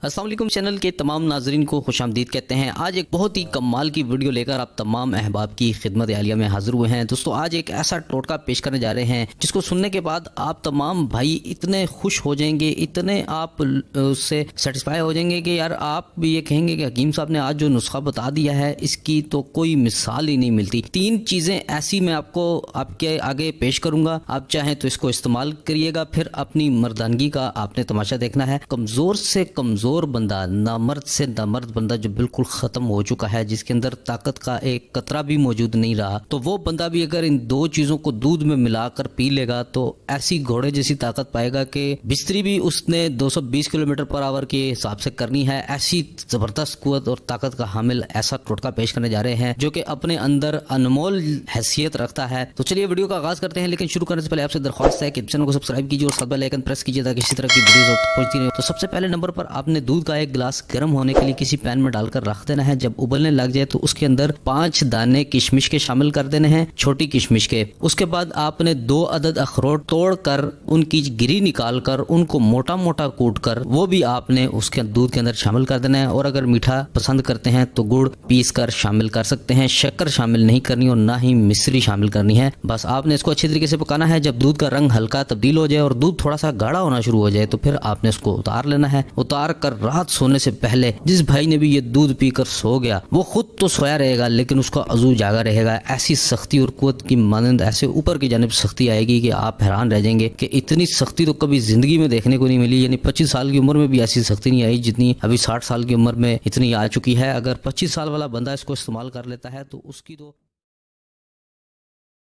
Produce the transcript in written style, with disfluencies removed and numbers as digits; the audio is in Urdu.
السلام علیکم چینل کے تمام ناظرین کو خوش آمدید کہتے ہیں۔ آج ایک بہت ہی کمال کی ویڈیو لے کر آپ تمام احباب کی خدمت عالیہ میں حاضر ہوئے ہیں۔ دوستو آج ایک ایسا ٹوٹکا پیش کرنے جا رہے ہیں جس کو سننے کے بعد آپ تمام بھائی اتنے خوش ہو جائیں گے، اتنے آپ اس سے سیٹسفائی ہو جائیں گے کہ یار آپ بھی یہ کہیں گے کہ حکیم صاحب نے آج جو نسخہ بتا دیا ہے اس کی تو کوئی مثال ہی نہیں ملتی۔ 3 چیزیں ایسی میں آپ کو آپ کے آگے پیش کروں گا، آپ چاہیں تو اس کو استعمال کریے گا، پھر اپنی مردانگی کا آپ نے تماشا دیکھنا ہے۔ کمزور سے کمزور بندہ، نامرد سے نامرد بندہ جو بالکل ختم ہو چکا ہے، جس کے اندر طاقت کا ایک قطرہ بھی موجود نہیں رہا، تو وہ بندہ بھی اگر ان 2 چیزوں کو دودھ میں ملا کر پی لے گا تو ایسی گھوڑے جیسی طاقت پائے گا کہ بستری بھی اس نے 220 کلومیٹر پر آور کے حساب سے کرنی ہے۔ ایسی زبردست قوت اور طاقت کا حامل ایسا ٹوٹکا پیش کرنے جا رہے ہیں جو کہ اپنے اندر انمول حیثیت رکھتا ہے۔ تو چلیے ویڈیو کا آغاز کرتے ہیں، لیکن شروع کرنے سے پہلے آپ سے درخواست ہے کہ چینل کو سبسکرائب کیجیے اور ساتھ بیل آئیکن پریس کیجیے تاکہ اسی طرح کی ویڈیوز پہنچتی رہیں۔ تو سب سے پہلے نمبر پر آپ نے دودھ کا ایک گلاس گرم ہونے کے لیے کسی پین میں ڈال کر رکھ دینا ہے۔ جب ابلنے لگ جائے تو اس کے اندر 5 دانے کشمش کے شامل کر دینے ہیں، چھوٹی کشمش کے۔ اس کے بعد آپ نے 2 عدد اخروٹ توڑ کر ان کی گری نکال کر ان کو موٹا موٹا کوٹ کر وہ بھی آپ نے اس کے دودھ کے اندر شامل کر دینا ہے۔ اور اگر میٹھا پسند کرتے ہیں تو گڑ پیس کر شامل کر سکتے ہیں، شکر شامل نہیں کرنی اور نہ ہی مصری شامل کرنی ہے۔ بس آپ نے اس کو اچھی طریقے سے پکانا ہے۔ جب دودھ کا رنگ ہلکا تبدیل ہو جائے اور دودھ تھوڑا سا گاڑھا ہونا شروع ہو جائے تو پھر آپ نے اس کو اتار لینا ہے۔ اتار کر رات سونے سے پہلے جس بھائی نے بھی یہ دودھ پی کر سو گیا وہ خود تو سویا رہے گا لیکن اس کا عضو جاگا رہے گا۔ ایسی سختی اور قوت کی مانند ایسے اوپر کی جانب سختی آئے گی کہ آپ حیران رہ جائیں گے کہ اتنی سختی تو کبھی زندگی میں دیکھنے کو نہیں ملی۔ یعنی 25 سال کی عمر میں بھی ایسی سختی نہیں آئی جتنی ابھی 60 سال کی عمر میں اتنی آ چکی ہے۔ اگر 25 سال والا بندہ اس کو استعمال کر لیتا ہے تو اس کی تو